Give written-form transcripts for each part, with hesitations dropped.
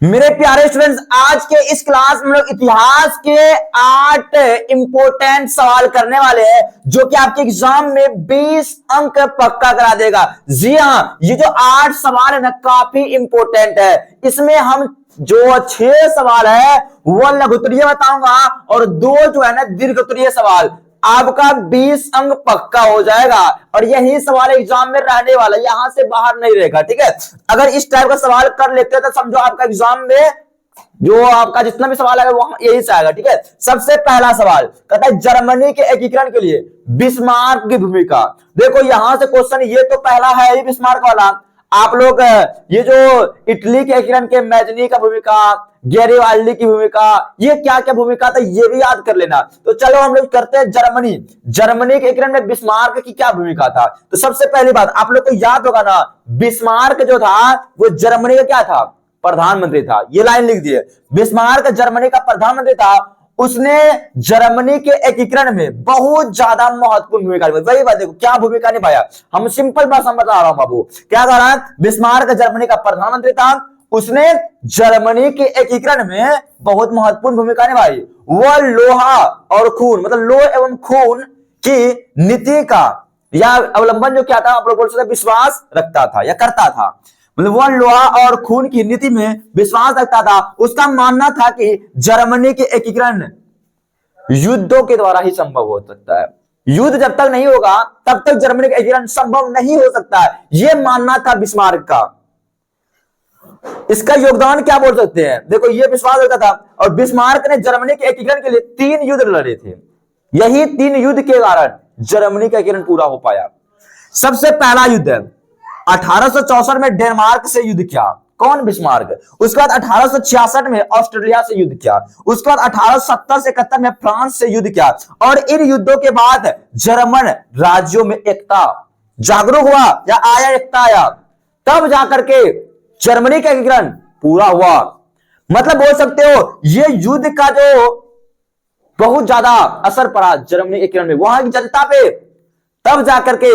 मेरे प्यारे स्टूडेंट्स, आज के इस क्लास में हम लोग इतिहास के 8 इंपोर्टेंट सवाल करने वाले हैं जो कि आपके एग्जाम में 20 अंक पक्का करा देगा। जी हां, ये जो 8 सवाल है ना काफी इंपोर्टेंट है। इसमें हम जो 6 सवाल है वो लघुत्तरीय बताऊंगा और 2 जो है ना दीर्घोत्तरीय सवाल। आपका 20 अंक पक्का हो जाएगा और यही सवाल एग्जाम में रहने वाला, यहां से बाहर नहीं रहेगा। ठीक है, अगर इस टाइप का सवाल कर लेते हैं तो समझो आपका एग्जाम में जो आपका जितना भी सवाल आएगा वो यही से आएगा। ठीक है, सबसे पहला सवाल कहता है जर्मनी के एकीकरण के लिए बिस्मार्क की भूमिका। देखो यहां से क्वेश्चन, ये तो पहला है ही बिस्मार्क वाला। आप लोग ये जो इटली के एकीकरण के मैजनी का भूमिका, गैरिबाल्डी की भूमिका, ये क्या क्या भूमिका था ये भी याद कर लेना। तो चलो हम लोग करते हैं जर्मनी के एकीकरण में बिस्मार्क की क्या भूमिका था। तो सबसे पहली बात आप लोग को याद होगा ना, बिस्मार्क जो था वो जर्मनी का क्या था, प्रधानमंत्री था। ये लाइन लिख दिए, बिस्मार्क जर्मनी का प्रधानमंत्री था। उसने जर्मनी के एकीकरण में बहुत ज्यादा महत्वपूर्ण भूमिका निभाई। वही बात देखो क्या भूमिका निभाया, हम सिंपल भाषा में बता रहा हूं बाबू। क्या कह रहा है, बिस्मार्क जर्मनी का प्रधानमंत्री था, उसने जर्मनी के एकीकरण में बहुत महत्वपूर्ण भूमिका निभाई। वह लोहा और खून, मतलब लोह एवं खून की नीति का या अवलंबन जो क्या था, आप लोग बोल सकते विश्वास रखता था या करता था। मतलब वह लोहा और खून की नीति में विश्वास रखता था। उसका मानना था कि जर्मनी के एकीकरण युद्धों के द्वारा ही संभव हो सकता है। युद्ध जब तक नहीं होगा तब तक जर्मनी का एकीकरण संभव नहीं हो सकता है, यह मानना था बिस्मार्क का। इसका योगदान क्या बोल सकते हैं, देखो ये विश्वास रखता था। और बिस्मार्क ने जर्मनी के एकीकरण के लिए 3 युद्ध लड़े थे। यही 3 युद्ध के कारण जर्मनी का एकीकरण पूरा हो पाया। सबसे पहला युद्ध 1864 में डेनमार्क से युद्ध किया, कौन, बिस्मार्क। उसके बाद 1866 में ऑस्ट्रेलिया से युद्ध किया। उसके बाद 1870 से 71 में फ्रांस से युद्ध किया। और इन युद्धों के बाद जर्मन राज्यों में एकता जागरूक हुआ या आया, एकता आया, तब जाकर के जर्मनी का एकीकरण पूरा हुआ। मतलब बोल सकते हो ये युद्ध का जो बहुत ज्यादा असर पड़ा जर्मनी के एकीकरण में, वहां की जनता पे, तब जाकर के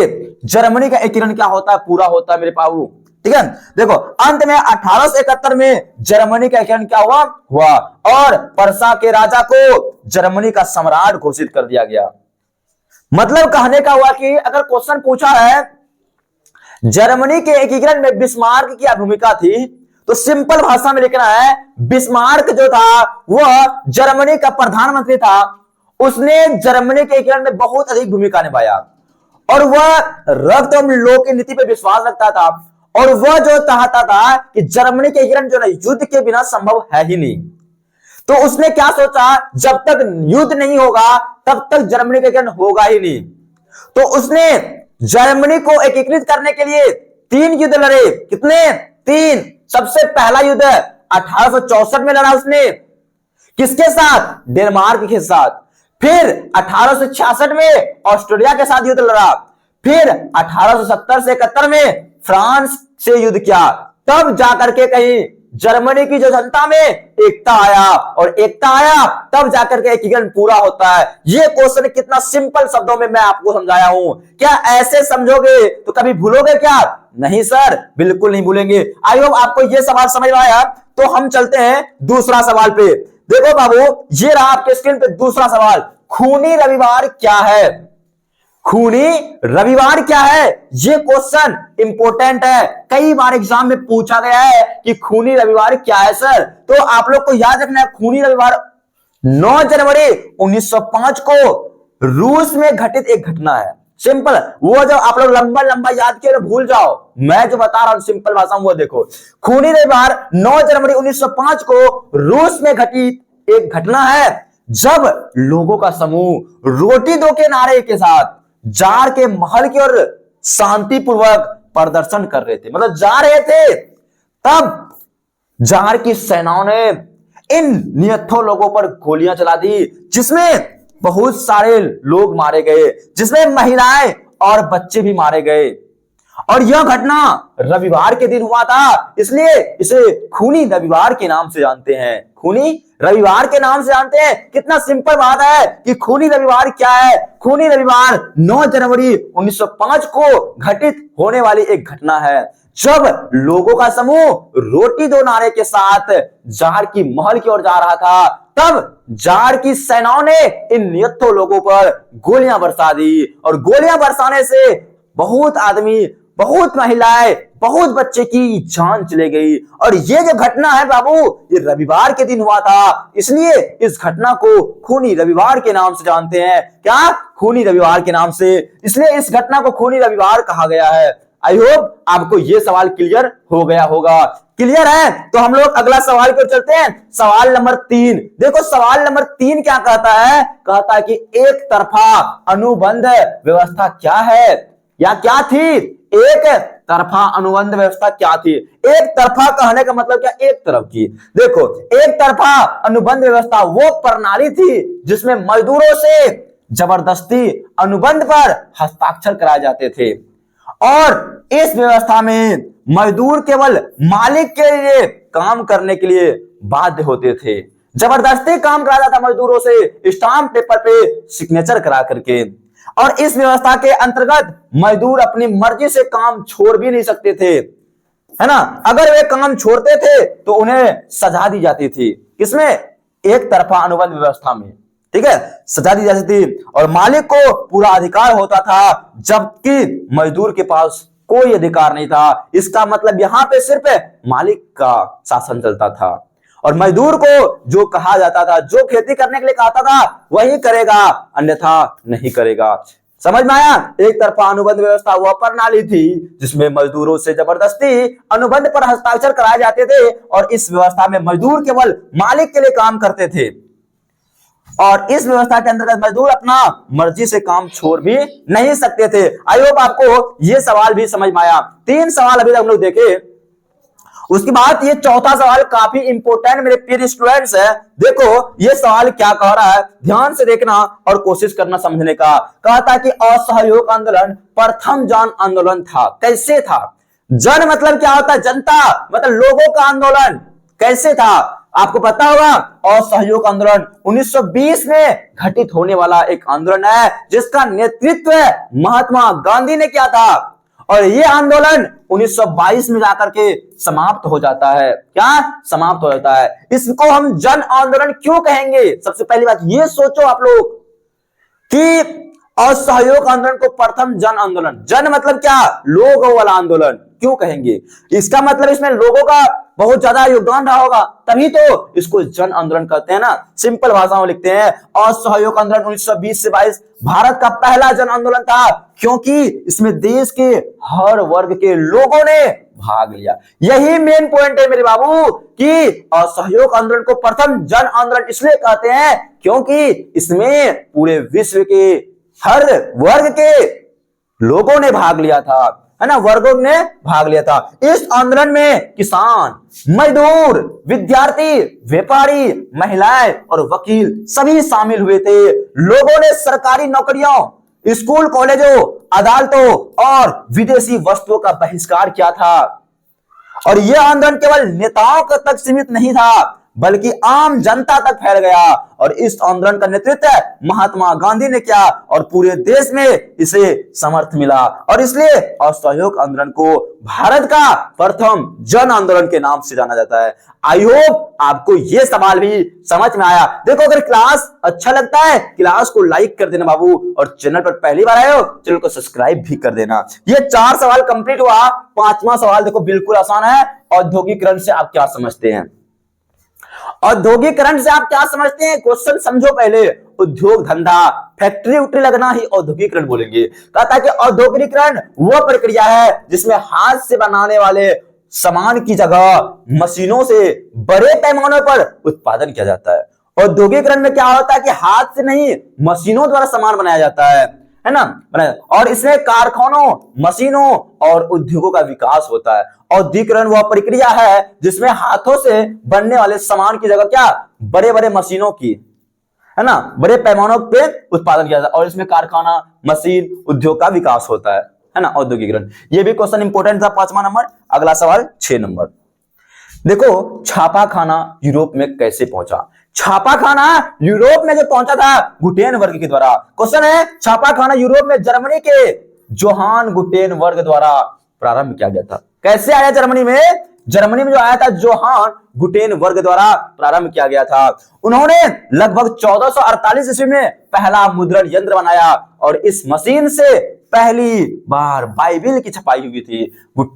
जर्मनी का एकीकरण क्या होता है, पूरा होता है मेरे बाबू। ठीक है, देखो अंत में 1871 में जर्मनी का एकीकरण क्या हुआ और पर्सा के राजा को जर्मनी का सम्राट घोषित कर दिया गया। मतलब कहने का हुआ कि अगर क्वेश्चन पूछा है जर्मनी के एकीकरण में बिस्मार्क की क्या भूमिका थी, तो सिंपल भाषा में लिखना है बिस्मार्क जो था वह जर्मनी का प्रधानमंत्री था। उसने जर्मनी के एकीकरण में बहुत अधिक भूमिका निभाया और वह रक्त एवं लोह की नीति पर विश्वास रखता था। और वह जो चाहता था कि जर्मनी के एकीकरण जो है युद्ध के बिना संभव है ही नहीं। तो उसने क्या सोचा, जब तक युद्ध नहीं होगा तब तक जर्मनी का एकीकरण होगा ही नहीं। तो उसने जर्मनी को एकीकृत करने के लिए 3 युद्ध लड़े। कितने, 3। सबसे पहला युद्ध 1864 में लड़ा उसने, किसके साथ, डेनमार्क के साथ। फिर 1866 में ऑस्ट्रेलिया के साथ युद्ध लड़ा। फिर 1870 से 71 में फ्रांस से युद्ध किया। तब जाकर के कहीं जर्मनी की जो जनता में एकता आया और एकता आया तब जाकर के एकीकरण पूरा होता है। ये क्वेश्चन कितना सिंपल शब्दों में मैं आपको समझाया हूं, क्या ऐसे समझोगे तो कभी भूलोगे क्या, नहीं सर, बिल्कुल नहीं भूलेंगे। आई होप आपको ये सवाल समझ में आया। तो हम चलते हैं दूसरा सवाल पे। देखो बाबू, ये रहा आपके स्क्रीन पे दूसरा सवाल, खूनी रविवार क्या है। खूनी रविवार क्या है, ये क्वेश्चन इंपॉर्टेंट है, कई बार एग्जाम में पूछा गया है कि खूनी रविवार क्या है सर। तो आप लोग को याद रखना है, खूनी रविवार 9 जनवरी 1905 को रूस में घटित एक घटना है। सिंपल, वो जो आप लोग लंबा लंबा याद किए भूल जाओ, मैं जो बता रहा हूं सिंपल भाषा में वो देखो। खूनी रविवार 9 जनवरी 1905 को रूस में घटित एक घटना है जब लोगों का समूह रोटी दो के नारे के साथ जार के महल की ओर शांतिपूर्वक प्रदर्शन कर रहे थे। मतलब जा रहे थे, तब जार की सेनाओं ने इन निहत्थों लोगों पर गोलियां चला दी, जिसमें बहुत सारे लोग मारे गए, जिसमें महिलाएं और बच्चे भी मारे गए। और यह घटना रविवार के दिन हुआ था, इसलिए इसे खूनी रविवार के नाम से जानते हैं। खूनी रविवार के नाम से जानते हैं। कितना सिंपल बात है कि खूनी रविवार क्या है। खूनी रविवार 9 जनवरी 1905 को घटित होने वाली एक घटना है जब लोगों का समूह रोटी दो नारे के साथ जार की महल की ओर जा रहा था, तब जार की सेनाओं ने इन निहत्थों लोगों पर गोलियां बरसा दी और गोलियां बरसाने से बहुत आदमी, बहुत महिलाएं, बहुत बच्चे की जान चले गई। और ये जो घटना है बाबू, ये रविवार के दिन हुआ था, इसलिए इस घटना को खूनी रविवार के नाम से जानते हैं। क्या? खूनी रविवार के नाम से, इसलिए इस घटना को खूनी रविवार कहा गया है। आई होप आपको ये सवाल क्लियर हो गया होगा। क्लियर है? तो हम लोग अगला सवाल की ओर चलते हैं। सवाल नंबर 3। देखो सवाल नंबर 3 क्या कहता है? कहता है कि एक तरफा अनुबंध व्यवस्था क्या है या क्या थी? एक तरफा अनुबंध व्यवस्था क्या थी? एक तरफा कहने का मतलब क्या? एक तरफ की। देखो, एक तरफा अनुबंध व्यवस्था वो प्रणाली थी जिसमें मजदूरों से जबरदस्ती अनुबंध पर हस्ताक्षर कराए जाते थे और इस व्यवस्था में मजदूर केवल मालिक के लिए काम करने के लिए बाध्य होते थे। जबरदस्ती काम कराया जाता मजदूरों से, स्टाम्प पेपर पे सिग्नेचर करा करके। और इस व्यवस्था के अंतर्गत मजदूर अपनी मर्जी से काम छोड़ भी नहीं सकते थे, है ना। अगर वे काम छोड़ते थे तो उन्हें सजा दी जाती थी। किसमें? एक तरफा अनुबंध व्यवस्था में, ठीक है, सजा दी जाती थी और मालिक को पूरा अधिकार होता था, जबकि मजदूर के पास कोई अधिकार नहीं था। इसका मतलब यहां पे सिर्फ मालिक का शासन चलता था और मजदूर को जो कहा जाता था, जो खेती करने के लिए कहा था वही करेगा, अन्यथा नहीं करेगा। समझ में आया? एक तरफा अनुबंध व्यवस्था वह प्रणाली थी जिसमें मजदूरों से जबरदस्ती अनुबंध पर हस्ताक्षर कराए जाते थे और इस व्यवस्था में मजदूर केवल मालिक के लिए काम करते थे और इस व्यवस्था के अंतर्गत मजदूर अपना मर्जी से काम छोड़ भी नहीं सकते थे। आई होप आपको ये सवाल भी समझ में आया। 3 सवाल अभी तक हम लोग देखे। उसके बाद ये चौथा सवाल काफी इंपॉर्टेंट मेरे प्रिय स्टूडेंट्स है। देखो ये सवाल क्या कह रहा है, ध्यान से देखना और कोशिश करना समझने का। कहता कि असहयोग आंदोलन प्रथम जन आंदोलन था। कैसे था? जन मतलब क्या होता है? जनता, मतलब लोगों का आंदोलन। कैसे था? आपको पता होगा असहयोग आंदोलन 1920 में घटित होने वाला एक आंदोलन है जिसका नेतृत्व महात्मा गांधी ने किया था और यह आंदोलन 1922 में जाकर के समाप्त हो जाता है। क्या? समाप्त हो जाता है। इसको हम जन आंदोलन क्यों कहेंगे? सबसे पहली बात ये सोचो आप लोग कि असहयोग आंदोलन को प्रथम जन आंदोलन, जन मतलब क्या? लोगों वाला आंदोलन क्यों कहेंगे? इसका मतलब इसमें लोगों का बहुत ज्यादा योगदान रहा होगा, तभी तो इसको जन आंदोलन कहते हैं ना। सिंपल भाषा में लिखते हैं असहयोग आंदोलन 1920 से 22 भारत का पहला जन आंदोलन था क्योंकि इसमें देश के हर वर्ग के लोगों ने भाग लिया। यही मेन पॉइंट है मेरे बाबू कि असहयोग आंदोलन को प्रथम जन आंदोलन इसलिए कहते हैं क्योंकि इसमें पूरे विश्व के हर वर्ग के लोगों ने भाग लिया था, है ना, वर्गों ने भाग लिया था। इस आंदोलन में किसान, मजदूर, विद्यार्थी, व्यापारी, महिलाएं और वकील सभी शामिल हुए थे। लोगों ने सरकारी नौकरियों, स्कूल, कॉलेजों, अदालतों और विदेशी वस्तुओं का बहिष्कार किया था और यह आंदोलन केवल नेताओं तक सीमित नहीं था बल्कि आम जनता तक फैल गया और इस आंदोलन का नेतृत्व महात्मा गांधी ने किया और पूरे देश में इसे समर्थन मिला और इसलिए असहयोग आंदोलन को भारत का प्रथम जन आंदोलन के नाम से जाना जाता है। आई होप आपको यह सवाल भी समझ में आया। देखो अगर क्लास अच्छा लगता है क्लास को लाइक कर देना बाबू और चैनल पर पहली बार आए हो चैनल को सब्सक्राइब भी कर देना। ये 4 सवाल कंप्लीट हुआ। 5वां सवाल देखो बिल्कुल आसान है। औद्योगिकरण से आप क्या समझते हैं? औद्योगिकरण से आप क्या समझते हैं? क्वेश्चन समझो पहले। उद्योग धंधा, फैक्ट्री उट्री लगना ही औद्योगिकरण बोलेंगे। कहता है कि औद्योगिकरण वह प्रक्रिया है जिसमें हाथ से बनाने वाले सामान की जगह मशीनों से बड़े पैमाने पर उत्पादन किया जाता है। औद्योगिकरण में क्या होता है कि हाथ से नहीं मशीनों द्वारा सामान बनाया जाता है ना, और इसमें कारखानों, मशीनों और उद्योगों का विकास होता है। औद्योगिकरण वह प्रक्रिया है जिसमें हाथों से बनने वाले सामान की जगह क्या बड़े बड़े मशीनों की, है ना, बड़े पैमानों पे उत्पादन किया जाता है और इसमें कारखाना, मशीन, उद्योग का विकास होता है ना, औद्योगिकरण। ये भी क्वेश्चन इंपॉर्टेंट था 5वां नंबर। अगला सवाल 6 नंबर। देखो छापाखाना यूरोप में कैसे पहुंचा? छापाखाना यूरोप में जो पहुंचा था गुटेनबर्ग के द्वारा। क्वेश्चन है छापाखाना यूरोप में जर्मनी के जोहान गुटेनबर्ग द्वारा प्रारंभ किया गया था। कैसे आया जर्मनी में? जर्मनी में जो आया था जोहान गुटेनबर्ग द्वारा प्रारंभ किया गया था। उन्होंने लगभग 1448 ईस्वी में पहला मुद्रण यंत्र बनाया और इस मशीन से पहली बार बाइबिल की छपाई हुई थी।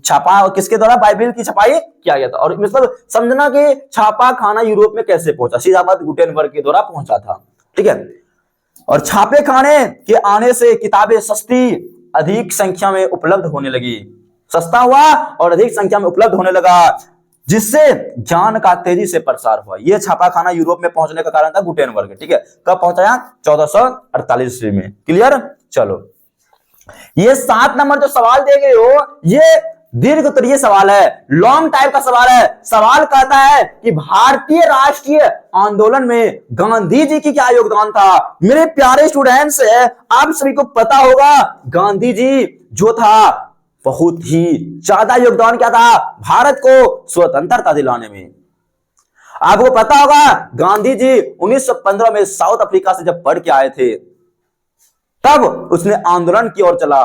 छापा किसके द्वारा? बाइबिल की छपाई किया गया था। और मतलब समझना कि छापा खाना यूरोप में कैसे पहुंचा, सीधा बात गुटेनबर्ग के द्वारा पहुंचा था। ठीक है, और छापे खाने के आने से किताबें सस्ती अधिक संख्या में उपलब्ध होने लगी, सस्ता हुआ और अधिक संख्या में उपलब्ध होने लगा, जिससे ज्ञान का तेजी से प्रसार हुआ। यह छापाखाना यूरोप में पहुंचने का कारण था गुटेनबर्ग। ठीक है, कब पहुंचाया? 1448 ईस्वी में। क्लियर? चलो, ये 7 नंबर जो सवाल दे गए हो, ये दीर्घ उत्तरीय सवाल है, लॉन्ग टाइप का सवाल है। सवाल कहता है कि भारतीय राष्ट्रीय आंदोलन में गांधी जी की क्या योगदान था। मेरे प्यारे स्टूडेंट्स, आप सभी को पता होगा गांधी जी जो था बहुत ही ज्यादा योगदान क्या था भारत को स्वतंत्रता दिलाने में। आपको पता होगा गांधी जी 1915 में साउथ अफ्रीका से जब पढ़ के आए थे, तब उसने आंदोलन की ओर चला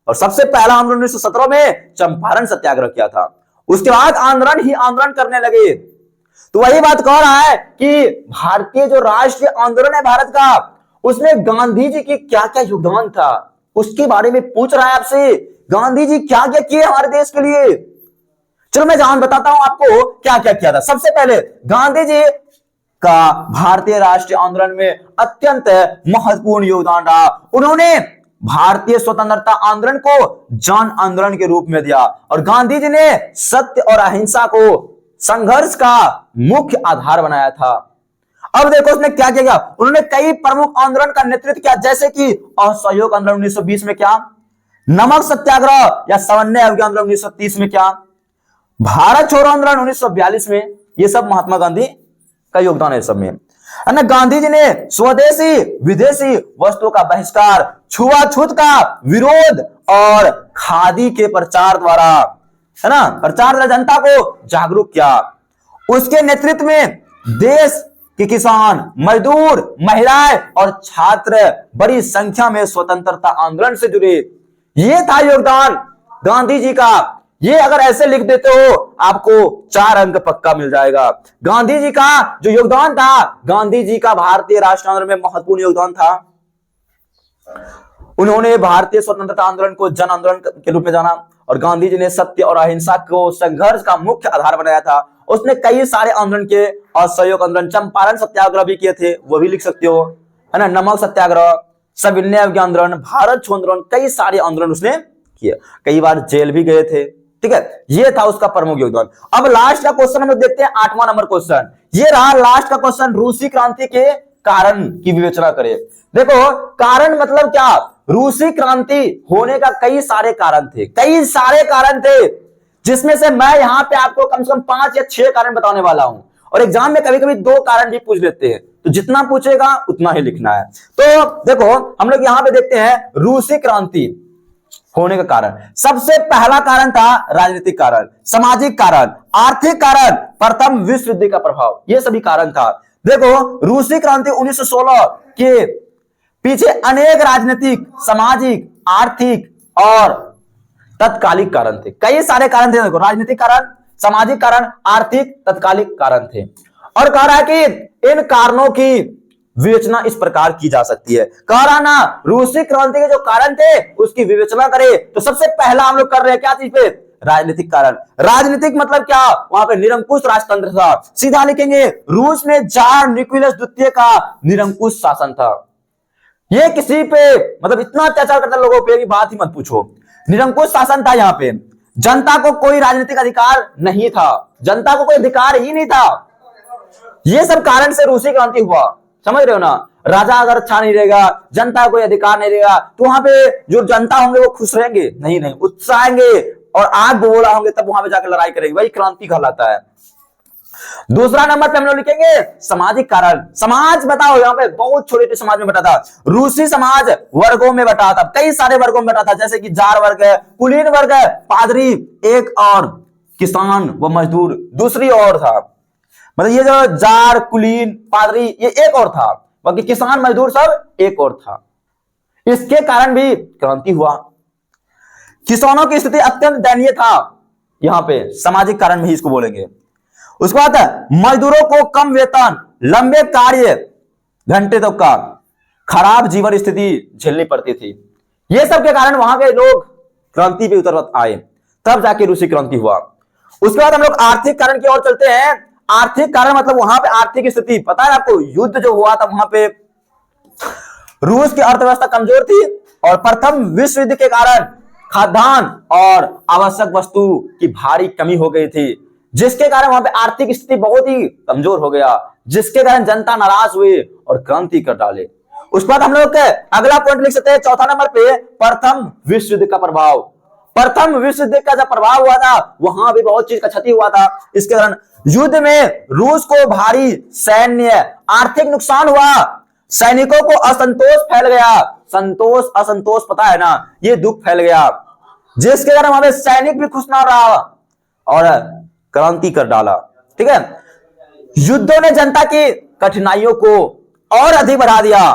और सबसे पहला आंदोलन 1917 में चंपारण सत्याग्रह किया था। उसके बाद आंदोलन ही आंदोलन करने लगे। तो वही बात कह रहा है कि भारतीय जो राष्ट्रीय आंदोलन है भारत का, उसमें गांधी जी की क्या क्या योगदान था उसके बारे में पूछ रहा है आपसे। गांधी जी क्या क्या किए हमारे देश के लिए? चलो मैं जान बताता हूं आपको क्या क्या किया था। सबसे पहले गांधी जी का भारतीय राष्ट्रीय आंदोलन में अत्यंत महत्वपूर्ण योगदान रहा। उन्होंने भारतीय स्वतंत्रता आंदोलन को जन आंदोलन के रूप में दिया और गांधी जी ने सत्य और अहिंसा को संघर्ष का मुख्य आधार बनाया था। अब देखो उसने क्या किया, उन्होंने कई प्रमुख आंदोलन का नेतृत्व किया, जैसे कि असहयोग आंदोलन 1920 में किया, नमक सत्याग्रह या सवर्ण अभियान आंदोलन 1930 में किया, भारत छोड़ो आंदोलन 1942 में। ये सब महात्मा गांधी का योगदान है सब में। गांधी जी ने स्वदेशी विदेशी वस्तुओं का बहिष्कार, छुआछूत का विरोध और खादी के प्रचार द्वारा, है ना, प्रचार द्वारा जनता को जागरूक किया। उसके नेतृत्व में देश के किसान, मजदूर, महिलाएं और छात्र बड़ी संख्या में स्वतंत्रता आंदोलन से जुड़े। ये था योगदान गांधी जी का। ये अगर ऐसे लिख देते हो आपको 4 अंक पक्का मिल जाएगा। गांधी जी का जो योगदान था, गांधी जी का भारतीय राष्ट्र आंदोलन में महत्वपूर्ण योगदान था। उन्होंने भारतीय स्वतंत्रता आंदोलन को जन आंदोलन के रूप में जाना और गांधी जी ने सत्य और अहिंसा को संघर्ष का मुख्य आधार बनाया था। उसने कई सारे आंदोलन के, असहयोग आंदोलन, चंपारण सत्याग्रह भी किए थे, वो भी लिख सकते हो, है ना, नमक सत्याग्रह, सविनय अवज्ञा आंदोलन, भारत छोड़ो आंदोलन, कई सारे आंदोलन उसने किए। कई बार जेल भी गए थे। ठीक है, ये था उसका प्रमुख योगदान। अब लास्ट का क्वेश्चन हम लोग देखते हैं, 8वां नंबर क्वेश्चन। ये रहा लास्ट का क्वेश्चन, रूसी क्रांति के कारण की विवेचना करें। देखो कारण मतलब क्या? रूसी क्रांति होने का कई सारे कारण थे, कई सारे कारण थे, जिसमें से मैं यहां पे आपको कम से कम 5 या 6 कारण बताने वाला हूं। और एग्जाम में कभी कभी 2 कारण भी पूछ लेते हैं, तो जितना पूछेगा उतना ही लिखना है। तो देखो हम लोग यहां पे देखते हैं रूसी क्रांति होने का कारण। सबसे पहला कारण था राजनीतिक कारण, सामाजिक कारण, आर्थिक कारण, प्रथम विश्व युद्ध का प्रभाव, ये सभी कारण था। देखो रूसी क्रांति 1916 के पीछे अनेक राजनीतिक, सामाजिक, आर्थिक और तत्कालिक कारण थे, कई सारे कारण थे। देखो राजनीतिक कारण, सामाजिक कारण, आर्थिक, तत्कालिक कारण थे। और कह रहा है कि इन कारणों की विवेचना इस प्रकार की जा सकती है। कह रहा ना रूसी क्रांति के जो कारण थे उसकी विवेचना करें, तो सबसे पहला हम लोग कर रहे हैं क्या चीज पे? राजनीतिक कारण। राजनीतिक मतलब क्या? वहां पे निरंकुश राजतंत्र था। सीधा लिखेंगे रूस में जार निकोलस द्वितीय का निरंकुश शासन था। ये किसी पे मतलब इतना अत्याचार करता लोगों पे कि बात ही मत पूछो। निरंकुश शासन था। यहाँ पे जनता को कोई राजनीतिक अधिकार नहीं था, जनता को कोई अधिकार ही नहीं था। ये सब कारण से रूसी क्रांति हुआ, समझ रहे हो ना। राजा अगर अच्छा नहीं रहेगा, जनता को कोई अधिकार नहीं रहेगा, तो वहां पे जो जनता होंगे वो खुश रहेंगे? नहीं, उत्साहेंगे और आग बोला होंगे, तब वहां पे जाकर लड़ाई करेंगे। वही क्रांति कहलाता है। दूसरा नंबर पे हम लोग लिखेंगे सामाजिक कारण। समाज बताओ, यहाँ पे बहुत छोटे समाज में बटा था। रूसी समाज वर्गों में बटा था, कई सारे वर्गों में बटा था, जैसे कि जार वर्ग है, कुलीन वर्ग है, पादरी एक और किसान व मजदूर दूसरी और था। मतलब ये जो जार, कुलीन, पादरी ये एक और था, बाकी किसान, मजदूर सब एक और था। इसके कारण भी क्रांति हुआ। किसानों की स्थिति अत्यंत दयनीय था। यहां पे सामाजिक कारण भी इसको बोलेंगे। उसके बाद मजदूरों को कम वेतन, लंबे कार्य घंटे तक का, खराब जीवन स्थिति झेलनी पड़ती थी। ये सब के कारण वहां के लोग क्रांति पे उतर आए, तब जाके रूसी क्रांति हुआ। उसके बाद हम लोग आर्थिक कारण की ओर चलते हैं। आर्थिक कारण मतलब वहां पे आर्थिक स्थिति पता है आपको, युद्ध जो हुआ था वहां पे रूस की अर्थव्यवस्था कमजोर थी और प्रथम विश्व युद्ध के कारण खाद्यान्न और आवश्यक वस्तु की भारी कमी हो गई थी, जिसके कारण वहां पे आर्थिक स्थिति बहुत ही कमजोर हो गया, जिसके कारण जनता नाराज हुई और क्रांति कर डाले। उसके बाद हम लोग अगला पॉइंट लिख सकते हैं चौथा नंबर पे, प्रथम विश्व युद्ध का प्रभाव। प्रथम विश्व युद्ध का जब प्रभाव हुआ था वहां भी बहुत चीज का क्षति हुआ था। इसके कारण युद्ध में रूस को भारी सैन्य आर्थिक नुकसान हुआ, सैनिकों को असंतोष फैल गया। संतोष असंतोष पता है ना, ये दुख फैल गया, जिसके कारण वहां पे सैनिक भी खुश ना रहा और क्रांति कर डाला। ठीक है, युद्धों ने जनता की कठिनाइयों को और अधिक बढ़ा दिया,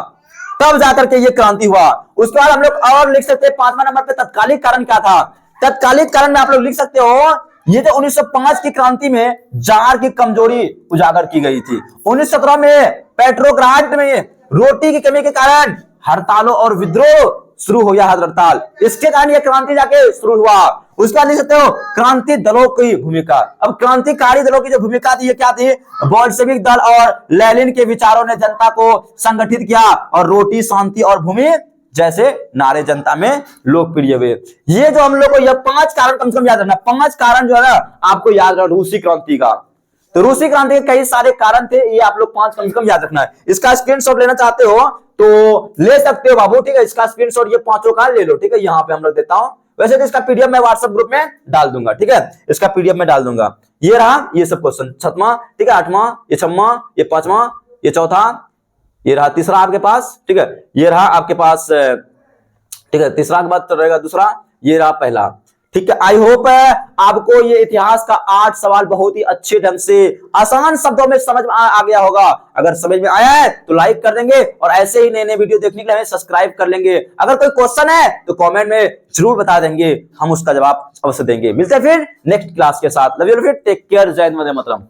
तब जाकर के ये क्रांति हुआ। उसके बाद हम लोग और लिख सकते हैं पांचवा नंबर पे तत्कालिक कारण क्या था। तत्कालिक कारण में आप लोग लिख सकते हो, ये तो 1905 की क्रांति में जार की कमजोरी उजागर की गई थी। 1917 में पेट्रोग्राड में रोटी की कमी के कारण हड़तालों और विद्रोह शुरू हो गया, हड़ताल, इसके कारण यह क्रांति जाके शुरू हुआ। उसके बाद लिख सकते हो क्रांति दलों की भूमिका। अब क्रांतिकारी दलों की जो भूमिका थी ये क्या थी, बोल्शेविक दल और लेनिन के विचारों ने जनता को संगठित किया और रोटी, शांति और भूमि जैसे नारे जनता में लोकप्रिय हुए। ये जो हम लोग को ये 5 कारण कम से कम याद रखना, 5 कारण जो है ना आपको याद रखना रूसी क्रांति का। तो रूसी क्रांति के कई सारे कारण थे, ये आप लोग 5 कम से कम याद रखना है। इसका स्क्रीनशॉट लेना चाहते हो तो ले सकते हो बाबू, ठीक है, इसका स्क्रीनशॉट ये 5 का ले लो, ठीक है, यहाँ पे हम लोग देता हूं। वैसे तो इसका पीडीएफ मैं व्हाट्सएप ग्रुप में डाल दूंगा, ठीक है, इसका पीडीएफ में डाल दूंगा। ये रहा ये सब क्वेश्चन, 7वां, ठीक है, 8वां, ये 6वां, ये 5वां, ये 4था, ये रहा तीसरा आपके पास, ठीक है, ये रहा आपके पास, ठीक है, तीसरा के बाद तो रहेगा दूसरा, ये रहा पहला। ठीक है, आई होप आपको ये इतिहास का 8 सवाल बहुत ही अच्छे ढंग से आसान शब्दों में समझ में आ गया होगा। अगर समझ में आया है तो लाइक कर देंगे और ऐसे ही नए नए वीडियो देखने के लिए सब्सक्राइब कर लेंगे। अगर कोई क्वेश्चन है तो कमेंट में जरूर बता देंगे, हम उसका जवाब अवश्य देंगे। मिलते हैं फिर नेक्स्ट क्लास के साथ। लव यू, टेक केयर, जय हिंद, वंदे मातरम।